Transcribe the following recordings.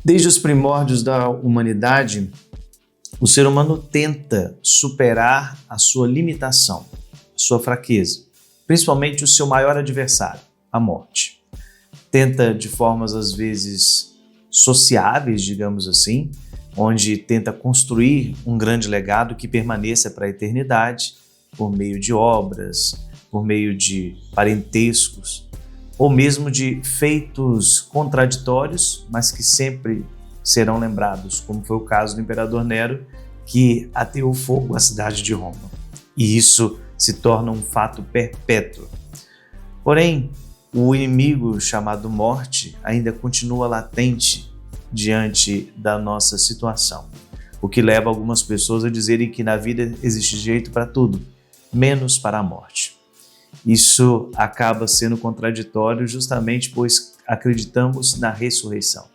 Desde os primórdios da humanidade, o ser humano tenta superar a sua limitação, a sua fraqueza, principalmente o seu maior adversário, a morte. Tenta de formas às vezes sociáveis, digamos assim, onde tenta construir um grande legado que permaneça para a eternidade por meio de obras, por meio de parentescos, ou mesmo de feitos contraditórios, mas que sempre serão lembrados, como foi o caso do imperador Nero, que ateou fogo à cidade de Roma. E isso se torna um fato perpétuo. Porém, o inimigo chamado morte ainda continua latente diante da nossa situação, o que leva algumas pessoas a dizerem que na vida existe jeito para tudo, menos para a morte. Isso acaba sendo contraditório justamente pois acreditamos na ressurreição.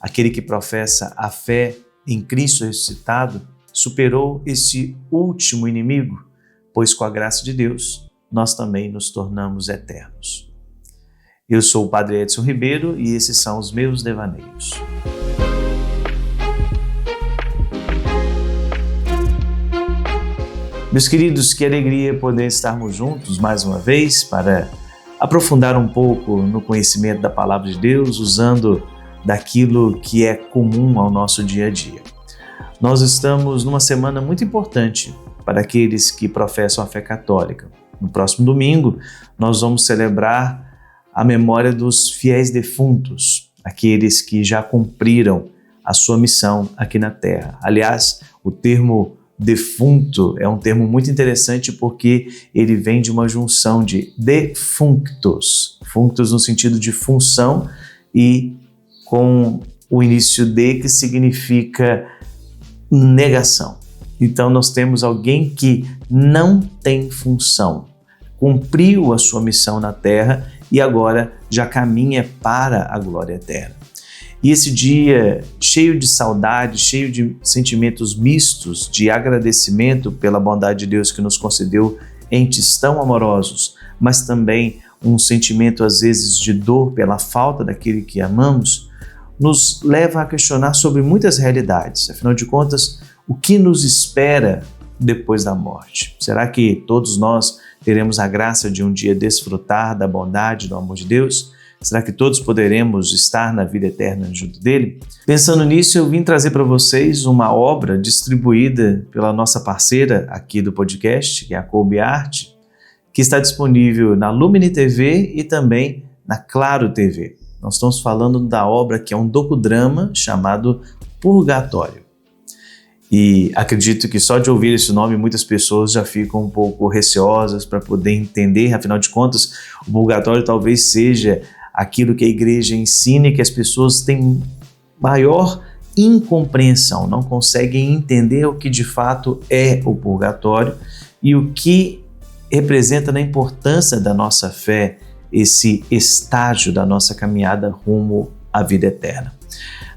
Aquele que professa a fé em Cristo ressuscitado superou esse último inimigo, pois com a graça de Deus nós também nos tornamos eternos. Eu sou o Padre Edson Ribeiro e esses são os meus devaneios. Meus queridos, que alegria poder estarmos juntos mais uma vez para aprofundar um pouco no conhecimento da Palavra de Deus, usando daquilo que é comum ao nosso dia a dia. Nós estamos numa semana muito importante para aqueles que professam a fé católica. No próximo domingo, nós vamos celebrar a memória dos fiéis defuntos, aqueles que já cumpriram a sua missão aqui na Terra. Aliás, o termo defunto é um termo muito interessante porque ele vem de uma junção de defunctus, functus no sentido de função e com o início de que significa negação. Então nós temos alguém que não tem função, cumpriu a sua missão na Terra e agora já caminha para a glória eterna. E esse dia cheio de saudade, cheio de sentimentos mistos, de agradecimento pela bondade de Deus que nos concedeu entes tão amorosos, mas também um sentimento às vezes de dor pela falta daquele que amamos, nos leva a questionar sobre muitas realidades. Afinal de contas, o que nos espera depois da morte? Será que todos nós teremos a graça de um dia desfrutar da bondade, do amor de Deus? Será que todos poderemos estar na vida eterna junto dele? Pensando nisso, eu vim trazer para vocês uma obra distribuída pela nossa parceira aqui do podcast, que é a Colby Art, que está disponível na Lumine TV e também na Claro TV. Nós estamos falando da obra que é um docudrama chamado Purgatório. E acredito que só de ouvir esse nome muitas pessoas já ficam um pouco receosas para poder entender. Afinal de contas, o purgatório talvez seja aquilo que a igreja ensina e que as pessoas têm maior incompreensão, não conseguem entender o que de fato é o purgatório e o que representa na importância da nossa fé esse estágio da nossa caminhada rumo à vida eterna.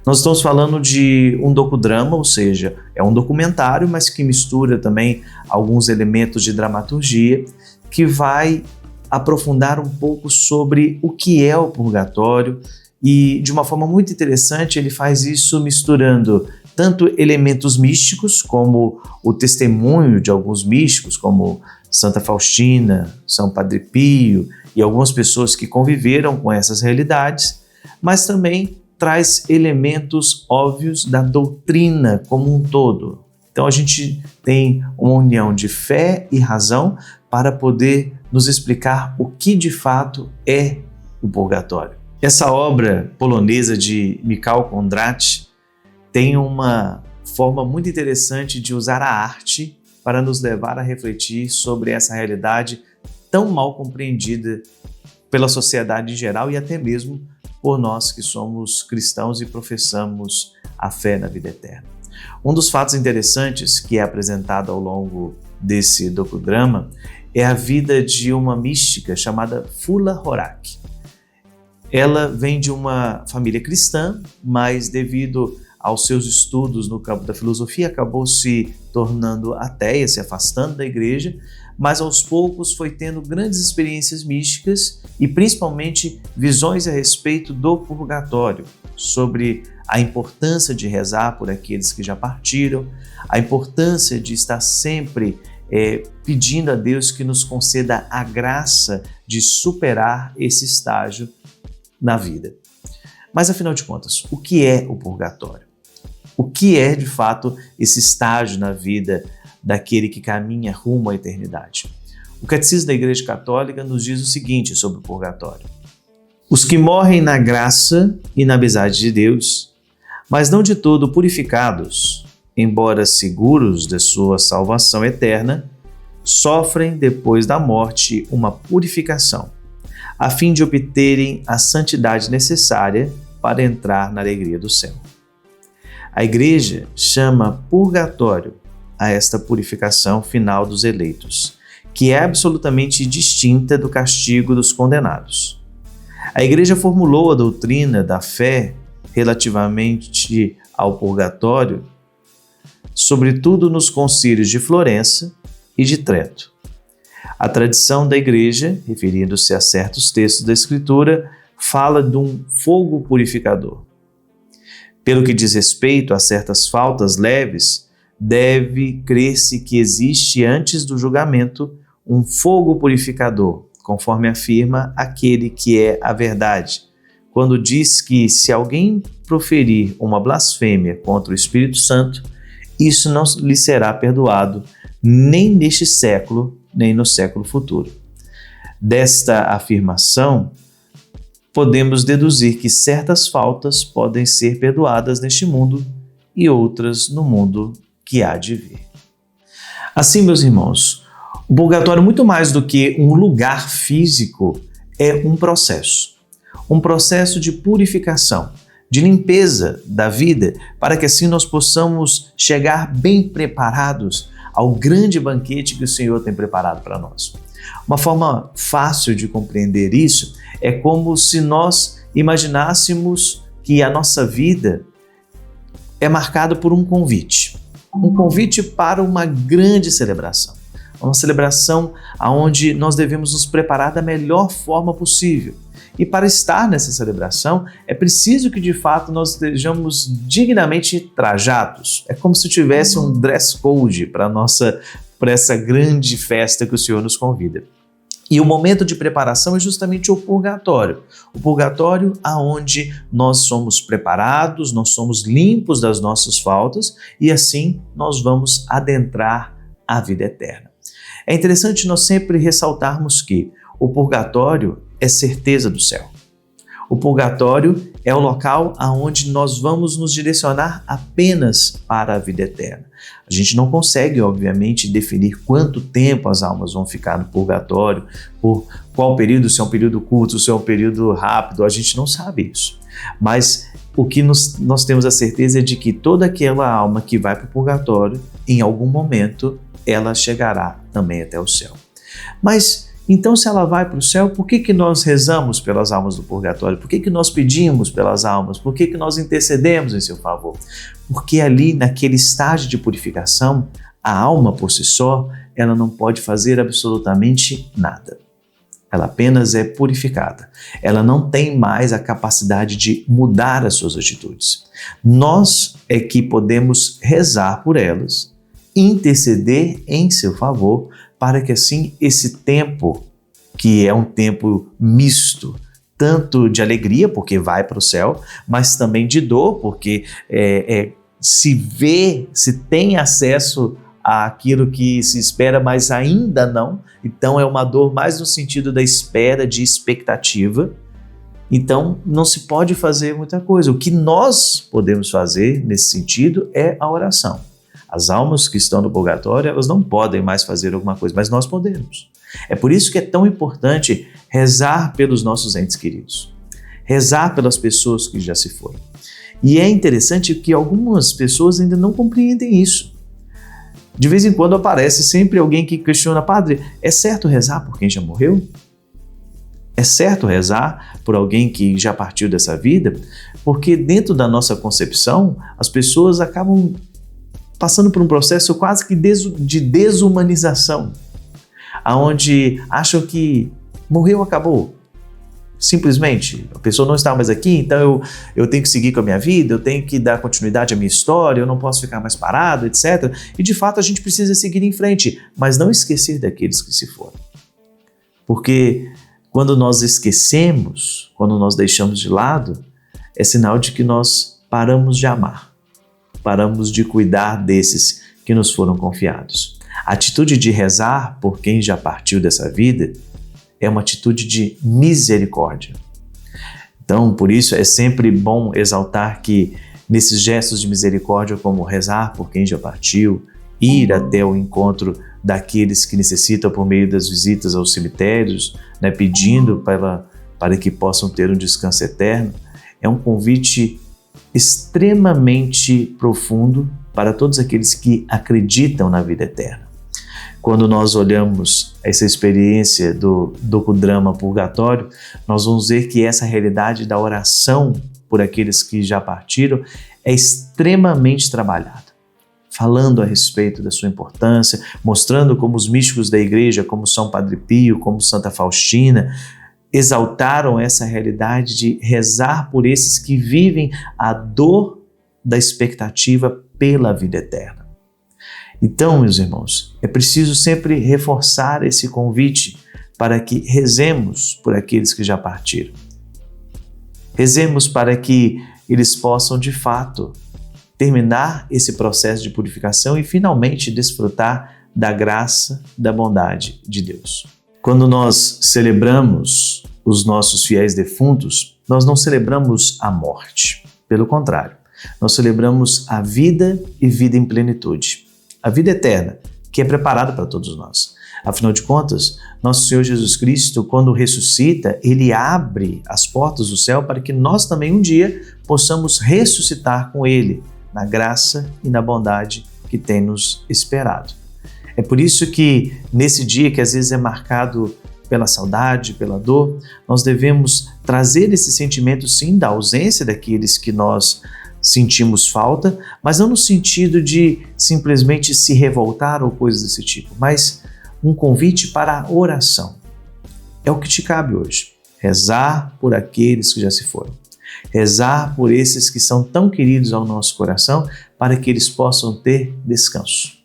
Nós estamos falando de um docudrama, ou seja, é um documentário, mas que mistura também alguns elementos de dramaturgia, que vai aprofundar um pouco sobre o que é o purgatório e, de uma forma muito interessante, ele faz isso misturando tanto elementos místicos, como o testemunho de alguns místicos, como Santa Faustina, São Padre Pio e algumas pessoas que conviveram com essas realidades, mas também traz elementos óbvios da doutrina como um todo. Então a gente tem uma união de fé e razão para poder nos explicar o que de fato é o purgatório. Essa obra polonesa de Michał Kondraty tem uma forma muito interessante de usar a arte para nos levar a refletir sobre essa realidade tão mal compreendida pela sociedade em geral e até mesmo por nós que somos cristãos e professamos a fé na vida eterna. Um dos fatos interessantes que é apresentado ao longo desse docudrama é a vida de uma mística chamada Fula Horak. Ela vem de uma família cristã, mas devido aos seus estudos no campo da filosofia, acabou se tornando ateia, se afastando da igreja, mas aos poucos foi tendo grandes experiências místicas e principalmente visões a respeito do purgatório, sobre a importância de rezar por aqueles que já partiram, a importância de estar sempre pedindo a Deus que nos conceda a graça de superar esse estágio na vida. Mas afinal de contas, o que é o purgatório? O que é de fato esse estágio na vida daquele que caminha rumo à eternidade? O Catecismo da Igreja Católica nos diz o seguinte sobre o purgatório: os que morrem na graça e na amizade de Deus, mas não de todo purificados, embora seguros de sua salvação eterna, sofrem depois da morte uma purificação, a fim de obterem a santidade necessária para entrar na alegria do céu. A Igreja chama purgatório a esta purificação final dos eleitos, que é absolutamente distinta do castigo dos condenados. A Igreja formulou a doutrina da fé relativamente ao purgatório, sobretudo nos concílios de Florença e de Trento. A tradição da Igreja, referindo-se a certos textos da Escritura, fala de um fogo purificador. Pelo que diz respeito a certas faltas leves, deve crer-se que existe antes do julgamento um fogo purificador, conforme afirma aquele que é a verdade, quando diz que se alguém proferir uma blasfêmia contra o Espírito Santo, isso não lhe será perdoado nem neste século, nem no século futuro. Desta afirmação, podemos deduzir que certas faltas podem ser perdoadas neste mundo e outras no mundo que há de vir. Assim, meus irmãos, o purgatório, muito mais do que um lugar físico, é um processo de purificação, de limpeza da vida, para que assim nós possamos chegar bem preparados ao grande banquete que o Senhor tem preparado para nós. Uma forma fácil de compreender isso é como se nós imaginássemos que a nossa vida é marcada por um convite para uma grande celebração. Uma celebração onde nós devemos nos preparar da melhor forma possível. E para estar nessa celebração, é preciso que de fato nós estejamos dignamente trajados. É como se tivesse um dress code para essa grande festa que o Senhor nos convida. E o momento de preparação é justamente o purgatório. O purgatório aonde nós somos preparados, nós somos limpos das nossas faltas e assim nós vamos adentrar a vida eterna. É interessante nós sempre ressaltarmos que o purgatório é certeza do céu. O purgatório é o local aonde nós vamos nos direcionar apenas para a vida eterna. A gente não consegue, obviamente, definir quanto tempo as almas vão ficar no purgatório, por qual período, se é um período curto, se é um período rápido, a gente não sabe isso. Mas o que nós temos a certeza é de que toda aquela alma que vai para o purgatório, em algum momento, ela chegará também até o céu. Mas então, se ela vai para o céu, por que nós rezamos pelas almas do purgatório? Por que nós pedimos pelas almas? Por que nós intercedemos em seu favor? Porque ali, naquele estágio de purificação, a alma por si só, ela não pode fazer absolutamente nada. Ela apenas é purificada. Ela não tem mais a capacidade de mudar as suas atitudes. Nós é que podemos rezar por elas, interceder em seu favor, para que assim esse tempo, que é um tempo misto, tanto de alegria, porque vai para o céu, mas também de dor, porque se tem acesso àquilo que se espera, mas ainda não. Então é uma dor mais no sentido da espera, de expectativa. Então não se pode fazer muita coisa. O que nós podemos fazer nesse sentido é a oração. As almas que estão no purgatório, elas não podem mais fazer alguma coisa, mas nós podemos. É por isso que é tão importante rezar pelos nossos entes queridos, rezar pelas pessoas que já se foram. E é interessante que algumas pessoas ainda não compreendem isso. De vez em quando aparece sempre alguém que questiona: padre, é certo rezar por quem já morreu? É certo rezar por alguém que já partiu dessa vida, porque dentro da nossa concepção, as pessoas acabam passando por um processo quase que de desumanização, onde acham que morreu, acabou. Simplesmente, a pessoa não está mais aqui, então eu tenho que seguir com a minha vida, eu tenho que dar continuidade à minha história, eu não posso ficar mais parado, etc. E de fato a gente precisa seguir em frente, mas não esquecer daqueles que se foram. Porque quando nós esquecemos, quando nós deixamos de lado, é sinal de que nós paramos de amar, paramos de cuidar desses que nos foram confiados. A atitude de rezar por quem já partiu dessa vida é uma atitude de misericórdia. Então, por isso é sempre bom exaltar que nesses gestos de misericórdia, como rezar por quem já partiu, ir até o encontro daqueles que necessitam por meio das visitas aos cemitérios, pedindo para que possam ter um descanso eterno, é um convite extremamente profundo para todos aqueles que acreditam na vida eterna. Quando nós olhamos essa experiência do docudrama Purgatório, nós vamos ver que essa realidade da oração por aqueles que já partiram é extremamente trabalhada, falando a respeito da sua importância, mostrando como os místicos da igreja, como São Padre Pio, como Santa Faustina, exaltaram essa realidade de rezar por esses que vivem a dor da expectativa pela vida eterna. Então, meus irmãos, é preciso sempre reforçar esse convite para que rezemos por aqueles que já partiram. Rezemos para que eles possam, de fato, terminar esse processo de purificação e finalmente desfrutar da graça, da bondade de Deus. Quando nós celebramos os nossos fiéis defuntos, nós não celebramos a morte. Pelo contrário, nós celebramos a vida e vida em plenitude. A vida eterna, que é preparada para todos nós. Afinal de contas, nosso Senhor Jesus Cristo, quando ressuscita, Ele abre as portas do céu para que nós também um dia possamos ressuscitar com Ele, na graça e na bondade que tem nos esperado. É por isso que nesse dia que às vezes é marcado pela saudade, pela dor, nós devemos trazer esse sentimento sim da ausência daqueles que nós sentimos falta, mas não no sentido de simplesmente se revoltar ou coisas desse tipo, mas um convite para a oração. É o que te cabe hoje, rezar por aqueles que já se foram, rezar por esses que são tão queridos ao nosso coração, para que eles possam ter descanso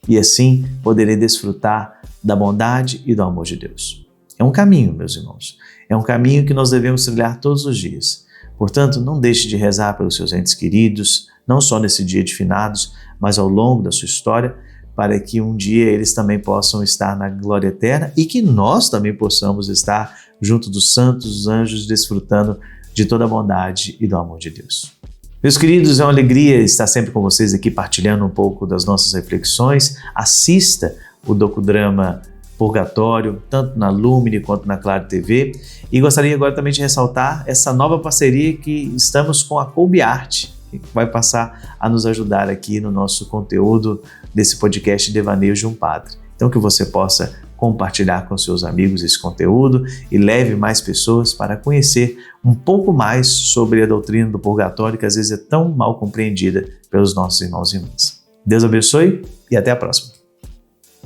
e assim poderem desfrutar da bondade e do amor de Deus. É um caminho, meus irmãos, é um caminho que nós devemos trilhar todos os dias. Portanto, não deixe de rezar pelos seus entes queridos, não só nesse dia de finados, mas ao longo da sua história, para que um dia eles também possam estar na glória eterna e que nós também possamos estar junto dos santos, dos anjos, desfrutando de toda a bondade e do amor de Deus. Meus queridos, é uma alegria estar sempre com vocês aqui partilhando um pouco das nossas reflexões. Assista o docudrama Purgatório, tanto na Lumine quanto na Claro TV. E gostaria agora também de ressaltar essa nova parceria que estamos com a Colbe Art, que vai passar a nos ajudar aqui no nosso conteúdo desse podcast Devaneios de um Padre. Então que você possa compartilhar com seus amigos esse conteúdo e leve mais pessoas para conhecer um pouco mais sobre a doutrina do purgatório, que às vezes é tão mal compreendida pelos nossos irmãos e irmãs. Deus abençoe e até a próxima.